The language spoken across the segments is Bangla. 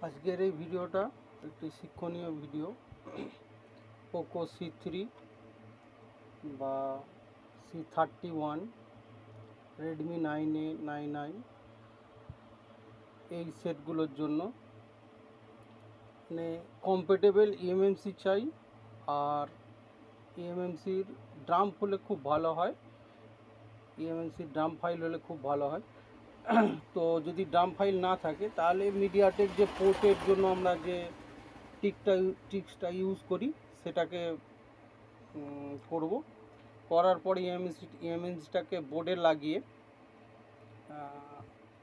আজকের এই ভিডিওটা একটি শিক্ষণীয় ভিডিও। পোকো C3 বা C31, রেডমি 9A 9i এই সেটগুলোর জন্য মানে কম্প্যাটেবল eMMC চাই, আর eMMCর ডাম্প হলে খুব ভালো হয়, eMMCর ডাম্প ফাইল হলে খুব ভালো হয়। তো যদি ডাম্প ফাইল না থাকে তাহলে মিডিয়াটেক যে পোর্টের জন্য আমরা যে টিক্সটা ইউজ করি সেটাকে করব। করার পরে eMMCটাকে বোর্ডে লাগিয়ে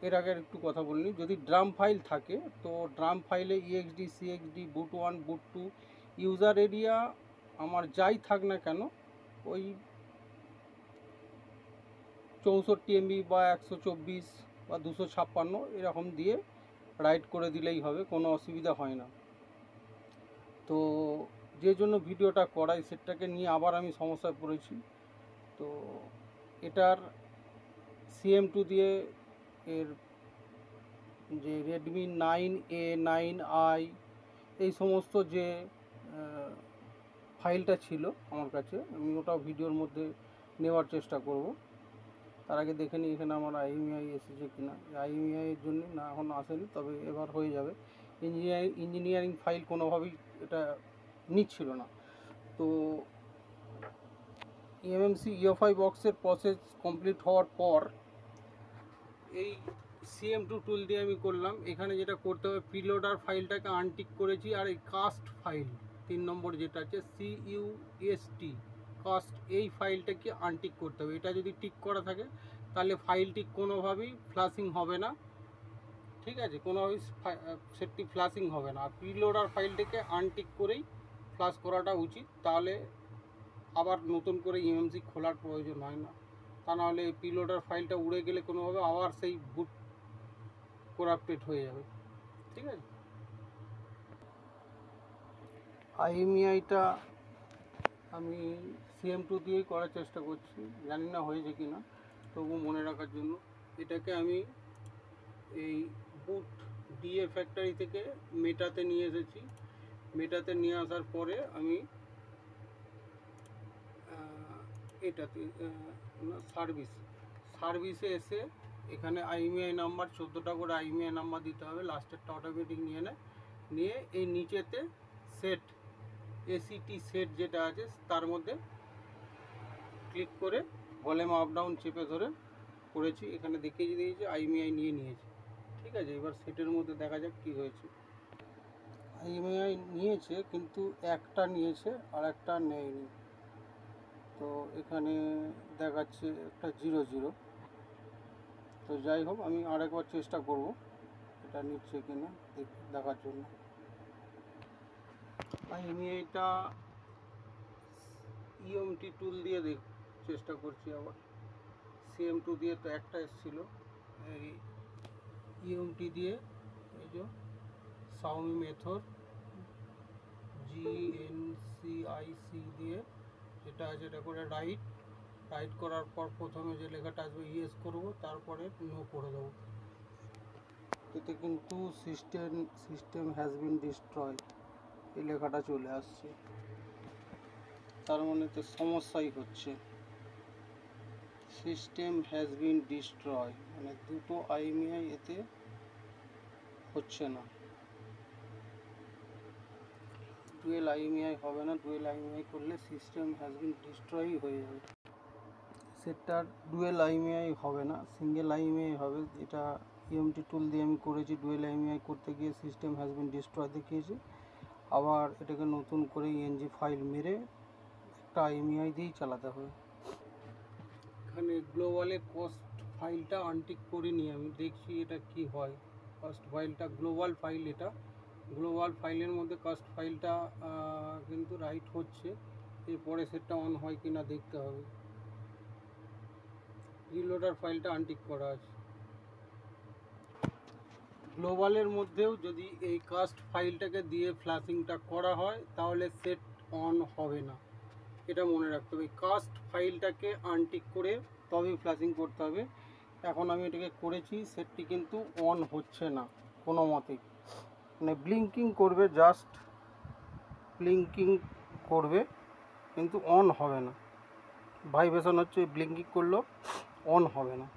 এর আগে একটু কথা বলিনি, যদি ড্রাম ফাইল থাকে তো ড্রাম ফাইলে EXD CXD বুট 1 বুট 2 ইউজার এরিয়া আমার যাই থাক না কেন ওই 64 MB বা 124 বা 256 এরকম দিয়ে রাইট করে দিলেই হবে, কোনো অসুবিধা হয় না। তো যে জন্য ভিডিওটা করাই সেটাকে নিয়ে আবার আমি সমস্যায় পড়েছি। তো এটার CM2 দিয়ে এর যে রেডমি 9A 9i এই সমস্ত যে ফাইলটা ছিল আমার কাছে, আমি ওটাও ভিডিওর মধ্যে নেওয়ার চেষ্টা করব। তার আগে দেখে নিই এখানে আমার IMEI এসেছে কিনা। IMEI এর জন্য না, এখন আসেনি, তবে এবার হয়ে যাবে। ইঞ্জিনিয়ারিং ফাইল কোনোভাবেই এটা নিচ্ছিল না। তো eMMC EFI বক্সের প্রসেস কমপ্লিট হওয়ার পর এই CM2 টুল দিয়ে আমি করলাম। এখানে যেটা করতে হবে, প্রিলোডার ফাইলটাকে আনটিক করেছি, আর এই কাস্ট ফাইল 3 নম্বর যেটা আছে CUST কাস্ট, এই ফাইলটাকে আনটিক করতে হবে। এটা যদি টিক করা থাকে তাহলে ফাইলটি কোনোভাবেই ফ্লাশিং হবে না, ঠিক আছে, কোনোভাবেই সেটটি ফ্লাশিং হবে না। আর প্রিলোডার ফাইলটাকে আনটিক করেই ফ্লাশ করাটা উচিত, তাহলে আবার নতুন করে eMMC খোলার প্রয়োজন হয় না। তা নাহলে এই প্রিলোডার ফাইলটা উড়ে গেলে কোনোভাবে আবার সেই বুট করাপ্টেড হয়ে যাবে, ঠিক আছে। IMEIটা আমি CM2 দিয়েই করার চেষ্টা করছি, জানি না হয়েছে কি না, তবু মনে রাখার জন্য এটাকে আমি এই বুট DA ফ্যাক্টরি থেকে মেটাতে নিয়ে এসেছি। মেটাতে নিয়ে আসার পরে আমি এটাতে সার্ভিসে এসে এখানে IMEI নাম্বার 14টা করে IMEI নাম্বার দিতে হবে, লাস্টেরটা অটোমেটিক নিয়ে এই নিচেতে সেট ACT সেট যেটা আছে তার মধ্যে ক্লিক করে ভলিউম আপ ডাউন চেপে ধরে করেছি। এখানে দেখিয়ে দিয়েছে IMEI নিয়েছে, ঠিক আছে। এবার সেটের মধ্যে দেখা যাক কি হয়েছে। IMEI নিয়েছে, কিন্তু একটা নিয়েছে আর একটা নেয়নি। তো এখানে দেখাচ্ছে একটা 00। তো যাই হোক, আমি আরেকবার চেষ্টা করব এটা নিচ্ছে কিনা দেখার জন্য। IMEIটা EMT টুল দিয়ে চেষ্টা করছি আবার। CM2 দিয়ে তো একটা এসেছিলো, এই EMT দিয়ে এই যে Xiaomi মেথড GNCIC দিয়ে যেটা আছে এটা করে রাইট করার পর প্রথমে যে লেখাটা আসবে ইয়েস করব, তারপরে নো করে দেবো। এতে কিন্তু সিস্টেম হ্যাজ বিন ডিস্ট্রয় এই লেখাটা চলে আসছে, তার মানে তো সমস্যাই হচ্ছে। সিস্টেম হ্যাজ বিন ডিস্ট্রয় মানে দুটো IMEI এতে হচ্ছে না, ডুয়েল IMEI হবে না। ডুয়েল IMEI করলে সিস্টেম হ্যাজ বিন ডিস্ট্রয়ই হয়ে যাবে। সেটার ডুয়েল IMEI হবে না, সিঙ্গেল IMEI হবে। এটা EMT টুল দিয়ে আমি করেছি। ডুয়েল IMEI করতে গিয়ে সিস্টেম হ্যাজ বিন ডিস্ট্রয় দেখিয়েছে। আবার এটাকে নতুন করে ENG ফাইল মেরে একটা IMEI দিয়েই চালাতে হবে। এখানে গ্লোবালে কস্ট ফাইলটা আনটিক করিনি আমি, দেখছি এটা কি হয়। কস্ট ফাইলটা গ্লোবাল ফাইল, এটা গ্লোবাল ফাইলের মধ্যে কস্ট ফাইলটা কিন্তু রাইট হচ্ছে। এরপরে সেটটা অন হয় কি না দেখতে হবে। রিলোডার ফাইলটা আনটিক করা আছে। গ্লোবালের মধ্যেও যদি এই কাস্ট ফাইলটাকে দিয়ে ফ্ল্যাশিংটা করা হয় তাহলে সেট অন হবে না, এটা মনে রাখতে হবে। কাস্ট ফাইলটাকে আনটিক করে তবেই ফ্ল্যাশিং করতে হবে। এখন আমি এটাকে করেছি, সেটটি কিন্তু অন হচ্ছে না কোনো মতেই। মানে ব্লিঙ্কিং করবে, জাস্ট ব্লিঙ্কিং করবে কিন্তু অন হবে না, ভাইব্রেশন হচ্ছে, ব্লিঙ্কিং করলেও অন হবে না।